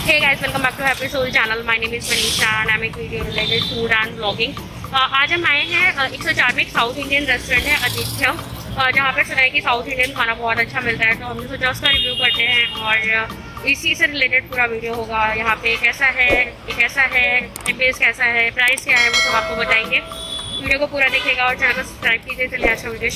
Hey guys, welcome back to Happy Soul channel. My name is Manisha and I'm a video related food and vlogging. आज हम आए हैं 104 में एक south Indian restaurant है आदित्यम, जहाँ पर सुना है कि साउथ इंडियन खाना बहुत अच्छा मिलता है, तो हमने सोचा उसका रिव्यू करते हैं और इसी से रिलेटेड पूरा वीडियो होगा। यहाँ पे कैसा है, एम्बियंस कैसा है, प्राइस क्या है, वो सब आपको बताएंगे। वीडियो को पूरा देखिएगा और चैनल को सब्सक्राइब कीजिए। चलिए आज का वीडियो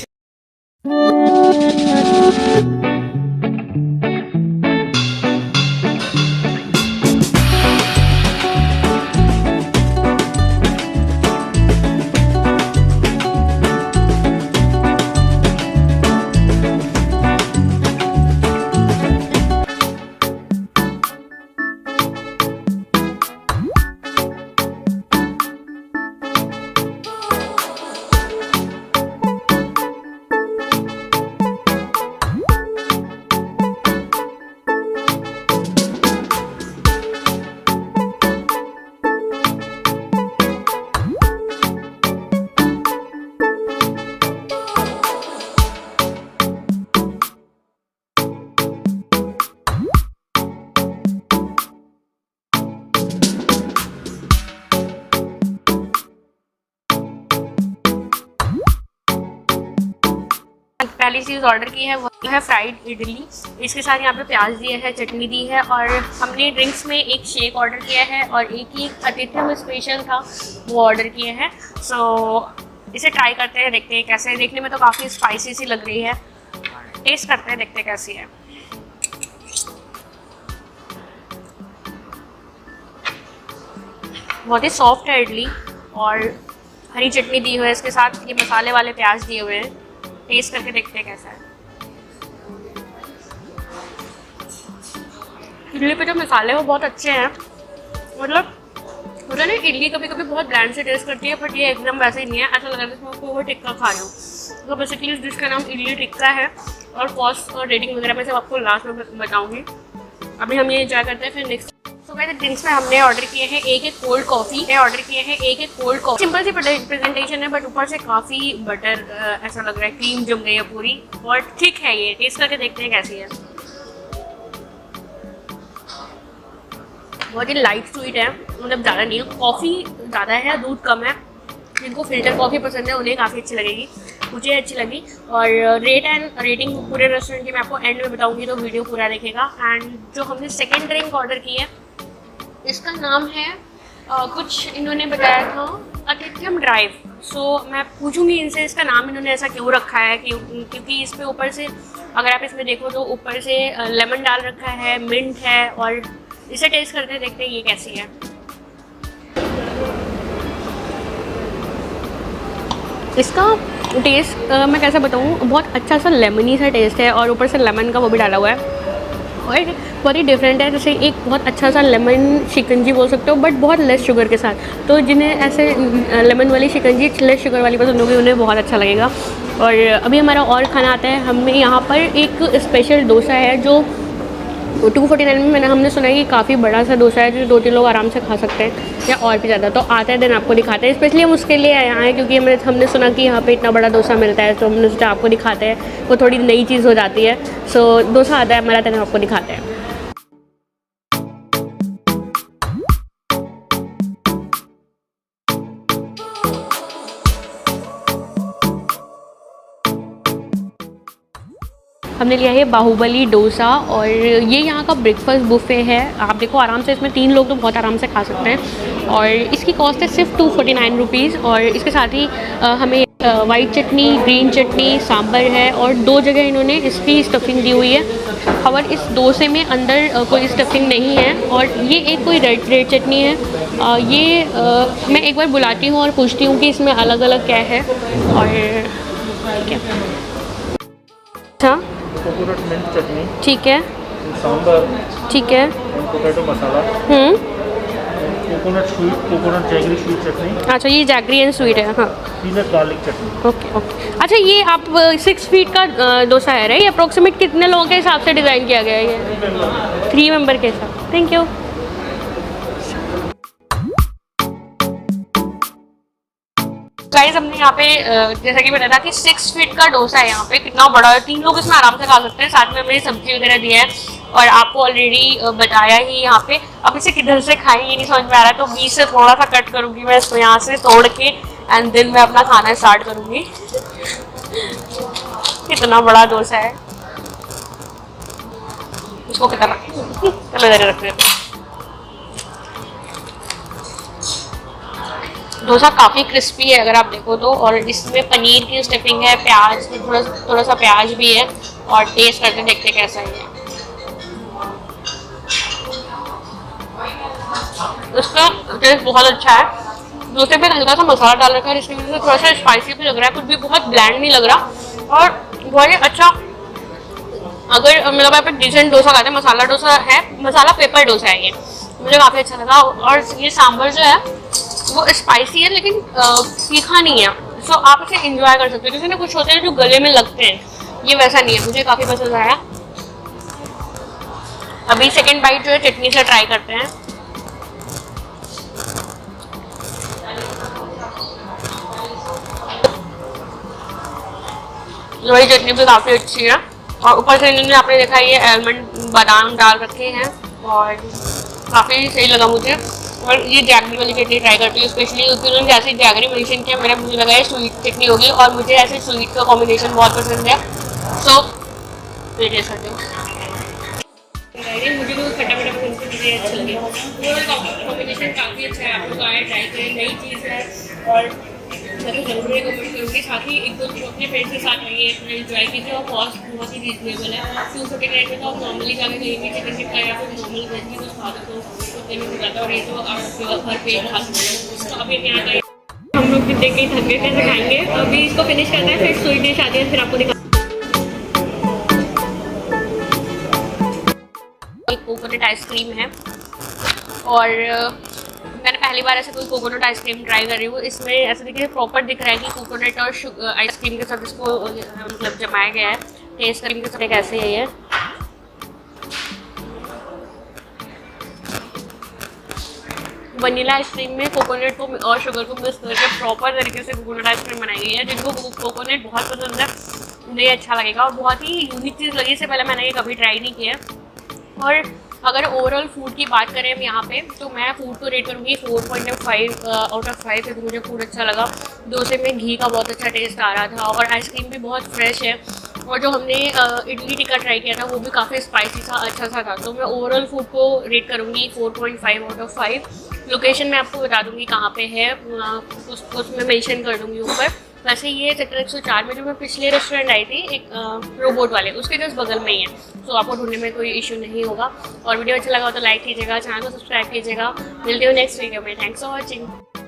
पहली चीज़ ऑर्डर की है वो है फ्राइड इडली। इसके साथ यहाँ पे प्याज दिया है, चटनी दी है और हमने ड्रिंक्स में एक शेक ऑर्डर किया है और एक आतिथ्यम स्पेशल था वो ऑर्डर किए हैं। सो इसे ट्राई करते हैं, देखते हैं कैसे है। देखने में तो काफ़ी स्पाइसी सी लग रही है, टेस्ट करते हैं, देखते हैं कैसी है। बहुत ही सॉफ्ट है इडली और हरी चटनी दी हुई है, इसके साथ ये मसाले वाले प्याज दिए हुए हैं। टेस्ट करके देखते हैं कैसा है। इडली पे जो मसाले वो बहुत अच्छे हैं, मतलब होता है ना इडली कभी कभी बहुत ब्रांड से टेस्ट करती है, बट ये एकदम वैसे ही नहीं है। ऐसा लग रहा है कि मैं पोहा टिक्का खा रही हूँ। तो बेसिकली इस डिश का नाम इडली टिक्का है और कॉस्ट और रेटिंग वगैरह में सब आपको लास्ट में बताऊँगी। अभी हम ये एंजॉय करते हैं, फिर नेक्स्ट। तो वैसे ड्रिंक्स में हमने ऑर्डर किए हैं एक कोल्ड कॉफ़ी सिंपल सी प्रेजेंटेशन है, बट ऊपर से काफ़ी बटर ऐसा लग रहा है, क्रीम जम गई है पूरी और ठीक है। ये टेस्ट करके देखते हैं कैसी है। बहुत ही लाइट स्वीट है, मतलब ज़्यादा नहीं है, कॉफ़ी ज़्यादा है, दूध कम है। जिनको फिल्टर कॉफ़ी पसंद है उन्हें काफ़ी अच्छी लगेगी, मुझे अच्छी लगी। और रेटिंग पूरे रेस्टोरेंट की मैं आपको एंड में बताऊंगी, तो वीडियो पूरा देखेगा। एंड जो हमने सेकेंड ड्रिंक ऑर्डर की है इसका नाम है कुछ इन्होंने बताया था आतिथ्यम ड्राइव। सो मैं पूछूंगी इनसे इसका नाम इन्होंने ऐसा क्यों रखा है, क्योंकि इस पे ऊपर से अगर आप इसमें देखो तो ऊपर से लेमन डाल रखा है, मिंट है। और इसे टेस्ट करते देखते हैं ये कैसी है। इसका टेस्ट मैं कैसे बताऊँ, बहुत अच्छा सा लेमनी सा टेस्ट है और ऊपर से लेमन का वो भी डाला हुआ है और बहुत ही डिफरेंट है। जैसे एक बहुत अच्छा सा लेमन शिकंजी बोल सकते हो, बट बहुत लेस शुगर के साथ। तो जिन्हें ऐसे लेमन वाली शिकंजी लेस शुगर वाली पसंद होगी उन्हें बहुत अच्छा लगेगा। और अभी हमारा और खाना आता है। हमें यहाँ पर एक स्पेशल डोसा है जो 249 में हमने सुना है कि काफ़ी बड़ा सा डोसा है जो 2-3 लोग आराम से खा सकते हैं या और भी ज़्यादा। तो आता है दिन आपको दिखाते हैं, स्पेशली हम उसके लिए आए हैं क्योंकि हमने सुना कि यहाँ पे इतना बड़ा डोसा मिलता है, तो हमने सोचा आपको दिखाते हैं। वो थोड़ी नई चीज़ हो जाती है। सो डोसा आता है हमारा, दिन आपको दिखाते हैं। हमने लिया है बाहुबली डोसा और ये यहाँ का ब्रेकफास्ट बुफे है। आप देखो आराम से, इसमें 3 लोग तो बहुत आराम से खा सकते हैं और इसकी कॉस्ट है सिर्फ 249 रुपीज़। और इसके साथ ही हमें वाइट चटनी, ग्रीन चटनी, सांभर है और 2 जगह इन्होंने इसकी स्टफिंग दी हुई है। और इस डोसे में अंदर कोई स्टफिंग नहीं है। और ये एक कोई रेड चटनी है। ये मैं एक बार बुलाती हूँ और पूछती हूँ कि इसमें अलग अलग क्या है। और ठीक है, अच्छा कोकोनट मिंट चटनी, ठीक है, सांभर, ठीक है, potato masala, coconut jaggery sweet chutney. अच्छा ये जैगरी एंड स्वीट है। हाँ, peanut garlic chutney. Okay okay. अच्छा ये आप 6 फीट का डोसा है ये अप्रोक्सीमेट कितने लोगों के हिसाब से डिज़ाइन किया गया है? ये 3 मेंबर के हिसाब। Thank you. गाइस हमने यहाँ पे जैसा कि बताया था कि 6 फीट का डोसा है। यहाँ पे कितना बड़ा है, 3 लोग इसमें आराम से खा सकते हैं। साथ में हमें सब्जी वगैरह दिया है और आपको ऑलरेडी बताया ही यहाँ पे। अब इसे किधर से खाएं ये नहीं समझ में आ रहा है, तो बीच से थोड़ा सा कट करूँगी मैं इसको यहाँ से तोड़ के, एंड देन मैं अपना खाना स्टार्ट करूँगी। कितना बड़ा डोसा है, इसको कितना चलो इधर रख देते हैं। डोसा काफ़ी क्रिस्पी है अगर आप देखो तो, और इसमें पनीर की स्टफिंग है, प्याज, थोड़ा सा प्याज भी है, और टेस्ट करके देखते कैसा है। इसका टेस्ट बहुत अच्छा है। डोसे पे हल्का सा मसाला डाल रखा है, इसकी वजह से थोड़ा सा स्पाइसी भी लग रहा है, कुछ भी बहुत ब्लैंड नहीं लग रहा, और बहुत ही अच्छा। अगर मतलब आप एक डिसेंट डोसा खाते हैं, मसाला डोसा है, मसाला पेपर डोसा है ये, मुझे काफ़ी अच्छा लगा। और ये सांभर जो है वो स्पाइसी है लेकिन तीखा नहीं है, सो आप इसे एंजॉय कर सकते हो। जैसे ना कुछ होते हैं जो गले में लगते हैं, ये वैसा नहीं है, मुझे काफ़ी पसंद आया। अभी सेकंड बाइट जो है चटनी से ट्राई करते हैं। लोही चटनी भी काफ़ी अच्छी है, और ऊपर से इन्होंने आपने देखा ये आलमंड बादाम डाल रखे हैं, और काफ़ी सही लगा मुझे। और ये जैगरी वाली चटनी ट्राई करती हूँ स्पेशली, क्योंकि उन्होंने जैसे जैगरी मेंशन किया मेरा मुझे लगा है स्वीट चटनी होगी, और मुझे ऐसे स्वीट का कॉम्बिनेशन बहुत पसंद है, सो ये टेस्ट करती हूँ। मुझे तो खट्टा मीठा पसंद है, मुझे अच्छा लगे। ओवरऑल कॉम्बिनेशन काफ़ी अच्छा है, आप लोग आए ट्राई करें, नई चीज़ है, और मैं तो जरूर रिकमेंड करूँगी। साथ ही एक दो अपने फ्रेंड्स के साथ आइए, एंजॉय कीजिए, और कॉस्ट बहुत ही रीजनेबल है। 249 में तो आप नॉर्मली जाकर कहीं भी चिकन टिक्का या फिर नॉर्मल वेज भी कुछ खा दो तो उतने में हो जाता है, और ये तो आप घर पे खा सकते हो। तो अभी यहाँ का हम लोग भी देख के थक गए, कैसे खाएंगे, अभी इसको फिनिश करते हैं, फिर स्वीट डिश आती है, फिर आपको दिखा। एक कोकोनट आइसक्रीम है, और मैंने पहली बार ऐसे कोई कोकोनट आइसक्रीम ट्राई कर रही हूँ। इसमें ऐसे देखिए प्रॉपर दिख रहा है कि कोकोनट और आइसक्रीम के साथ इसको मतलब जमाया गया है। टेस्ट क्रीम के साथ कैसे है ये, वनीला आइसक्रीम में कोकोनट को और शुगर को मिक्स करके प्रॉपर तरीके से कोकोनट आइसक्रीम बनाई गई है। जिनको कोकोनट बहुत पसंद है मुझे अच्छा लगेगा, और बहुत ही यूनिक चीज़ लगी, इससे पहले मैंने ये कभी ट्राई नहीं किया। और अगर ओवरऑल फूड की बात करें हम यहाँ पे, तो मैं फूड को रेट करूँगी 4.5 आउट ऑफ 5, क्योंकि मुझे फूड अच्छा लगा। डोसे में घी का बहुत अच्छा टेस्ट आ रहा था, और आइसक्रीम भी बहुत फ्रेश है, और जो हमने इडली टिक्का ट्राई किया था वो भी काफ़ी स्पाइसी था, अच्छा सा था। तो मैं ओवरऑल फूड को रेट करूँगी 4.5 आउट ऑफ 5। लोकेशन मैं आपको बता दूँगी कहाँ पे है, उसमें मेंशन कर दूँगी ऊपर। वैसे ये सेक्टर 104 में जो मैं पिछले रेस्टोरेंट आई थी एक रोबोट वाले, उसके जस्ट बगल में ही है, तो आपको ढूंढने में कोई इशू नहीं होगा। और वीडियो अच्छा लगा हो तो लाइक कीजिएगा, चैनल को सब्सक्राइब कीजिएगा। मिलते हो नेक्स्ट वीडियो में। Thanks for watching.